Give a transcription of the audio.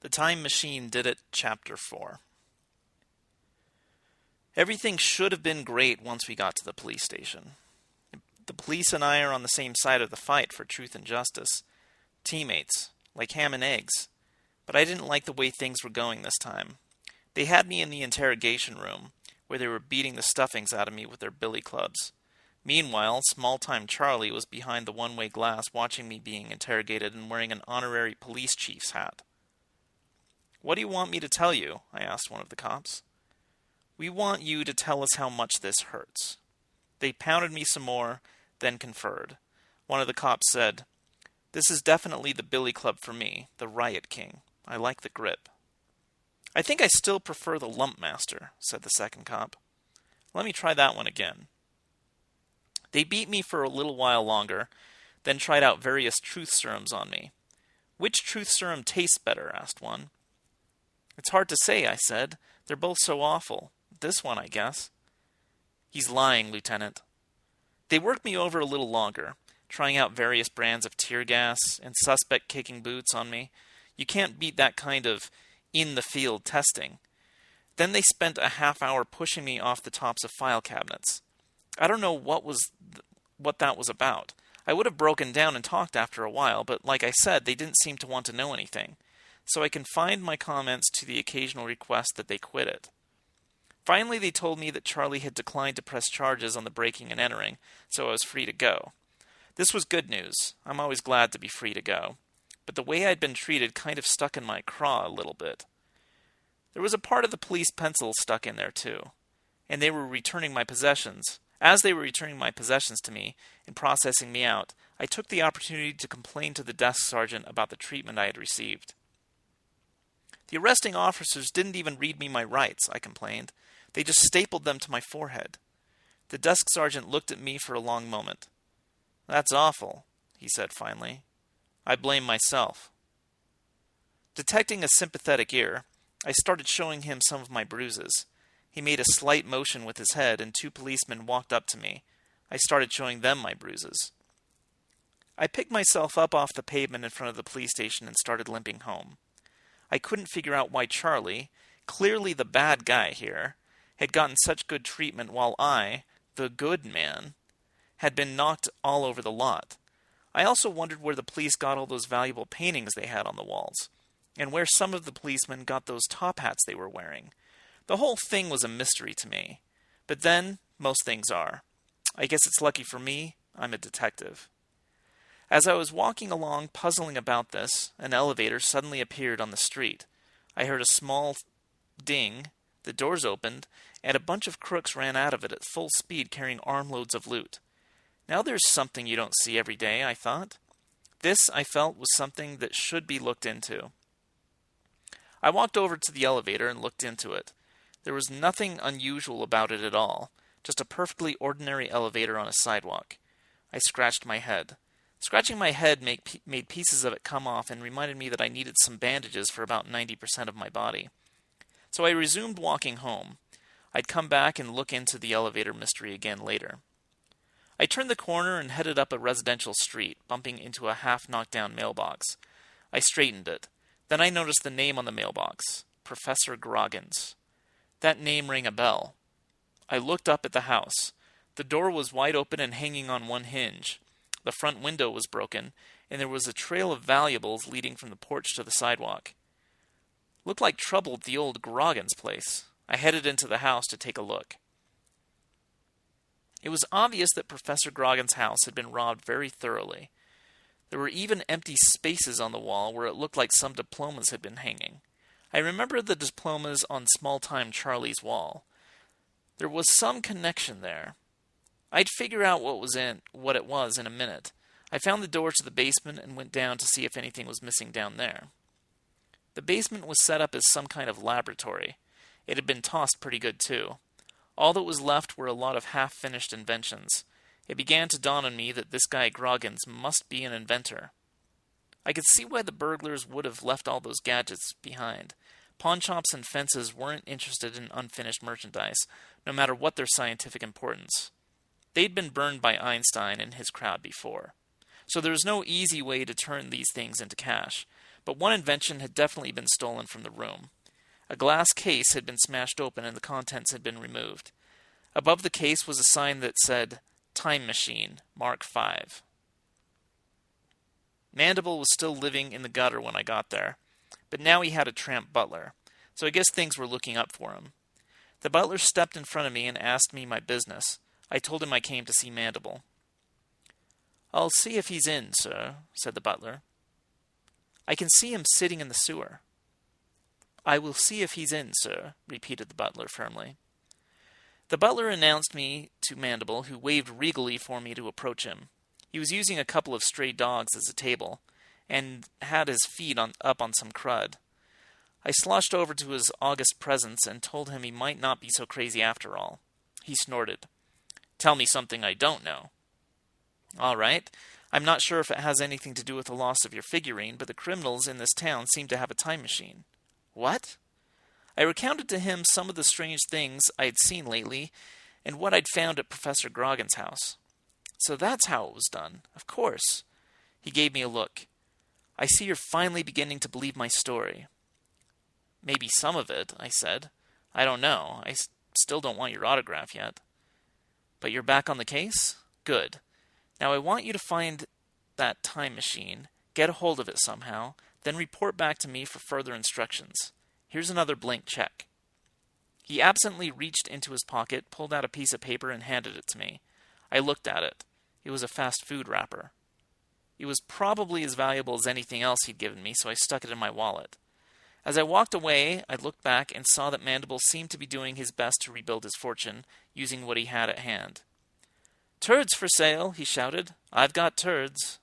The Time Machine Did It, Chapter 4. Everything should have been great once we got to the police station. The police and I are on the same side of the fight for truth and justice. Teammates, like ham and eggs. But I didn't like the way things were going this time. They had me in the interrogation room, where they were beating the stuffings out of me with their billy clubs. Meanwhile, small-time Charlie was behind the one-way glass watching me being interrogated and wearing an honorary police chief's hat. "What do you want me to tell you?" I asked one of the cops. "We want you to tell us how much this hurts." They pounded me some more, then conferred. One of the cops said, "This is definitely the billy club for me, the Riot King. I like the grip." "I think I still prefer the Lump Master," said the second cop. "Let me try that one again." They beat me for a little while longer, then tried out various truth serums on me. "Which truth serum tastes better?" asked one. "It's hard to say," I said. "They're both so awful. This one, I guess." "He's lying, Lieutenant." They worked me over a little longer, trying out various brands of tear gas and suspect-kicking boots on me. You can't beat that kind of in-the-field testing. Then they spent a half hour pushing me off the tops of file cabinets. I don't know what that was about. I would have broken down and talked after a while, but like I said, they didn't seem to want to know anything. So I confined my comments to the occasional request that they quit it. Finally, they told me that Charlie had declined to press charges on the breaking and entering, so I was free to go. This was good news. I'm always glad to be free to go. But the way I'd been treated kind of stuck in my craw a little bit. There was a part of the police pencil stuck in there too, and they were returning my possessions. As they were returning my possessions to me and processing me out, I took the opportunity to complain to the desk sergeant about the treatment I had received. "The arresting officers didn't even read me my rights," I complained. "They just stapled them to my forehead." The desk sergeant looked at me for a long moment. "That's awful," he said finally. "I blame myself." Detecting a sympathetic ear, I started showing him some of my bruises. He made a slight motion with his head, and two policemen walked up to me. I started showing them my bruises. I picked myself up off the pavement in front of the police station and started limping home. I couldn't figure out why Charlie, clearly the bad guy here, had gotten such good treatment while I, the good man, had been knocked all over the lot. I also wondered where the police got all those valuable paintings they had on the walls, and where some of the policemen got those top hats they were wearing. The whole thing was a mystery to me. But then, most things are. I guess it's lucky for me, I'm a detective. As I was walking along puzzling about this, an elevator suddenly appeared on the street. I heard a small ding, the doors opened, and a bunch of crooks ran out of it at full speed carrying armloads of loot. Now there's something you don't see every day, I thought. This, I felt, was something that should be looked into. I walked over to the elevator and looked into it. There was nothing unusual about it at all, just a perfectly ordinary elevator on a sidewalk. I scratched my head. Scratching my head made pieces of it come off and reminded me that I needed some bandages for about 90% of my body. So I resumed walking home. I'd come back and look into the elevator mystery again later. I turned the corner and headed up a residential street, bumping into a half-knocked-down mailbox. I straightened it. Then I noticed the name on the mailbox, Professor Groggins. That name rang a bell. I looked up at the house. The door was wide open and hanging on one hinge. The front window was broken, and there was a trail of valuables leading from the porch to the sidewalk. Looked like trouble at the old Groggins place. I headed into the house to take a look. It was obvious that Professor Groggins' house had been robbed very thoroughly. There were even empty spaces on the wall where it looked like some diplomas had been hanging. I remember the diplomas on small-time Charlie's wall. There was some connection there. I'd figure out what it was in a minute. I found the door to the basement and went down to see if anything was missing down there. The basement was set up as some kind of laboratory. It had been tossed pretty good, too. All that was left were a lot of half-finished inventions. It began to dawn on me that this guy Groggins must be an inventor. I could see why the burglars would have left all those gadgets behind. Pawnshops and fences weren't interested in unfinished merchandise, no matter what their scientific importance. They'd been burned by Einstein and his crowd before. So there was no easy way to turn these things into cash. but one invention had definitely been stolen from the room. A glass case had been smashed open and the contents had been removed. Above the case was a sign that said, "Time Machine, Mark V." Mandible was still living in the gutter when I got there, but now he had a tramp butler, so I guess things were looking up for him. The butler stepped in front of me and asked me my business. I told him I came to see Mandible. "I'll see if he's in, sir," said the butler. "I can see him sitting in the sewer." "I will see if he's in, sir," repeated the butler firmly. The butler announced me to Mandible, who waved regally for me to approach him. He was using a couple of stray dogs as a table, and had his feet up on some crud. I sloshed over to his august presence and told him he might not be so crazy after all. He snorted. "Tell me something I don't know." "All right. I'm not sure if it has anything to do with the loss of your figurine, but the criminals in this town seem to have a time machine." "What?" I recounted to him some of the strange things I had seen lately, and what I'd found at Professor Grogan's house. "So that's how it was done. Of course." He gave me a look. "I see you're finally beginning to believe my story." "Maybe some of it," I said. "I don't know. I still don't want your autograph yet." "But you're back on the case? Good. Now I want you to find that time machine, get a hold of it somehow, then report back to me for further instructions. Here's another blank check." He absently reached into his pocket, pulled out a piece of paper, and handed it to me. I looked at it. It was a fast food wrapper. It was probably as valuable as anything else he'd given me, so I stuck it in my wallet. As I walked away, I looked back and saw that Mandible seemed to be doing his best to rebuild his fortune, using what he had at hand. "Turds for sale," he shouted. "I've got turds."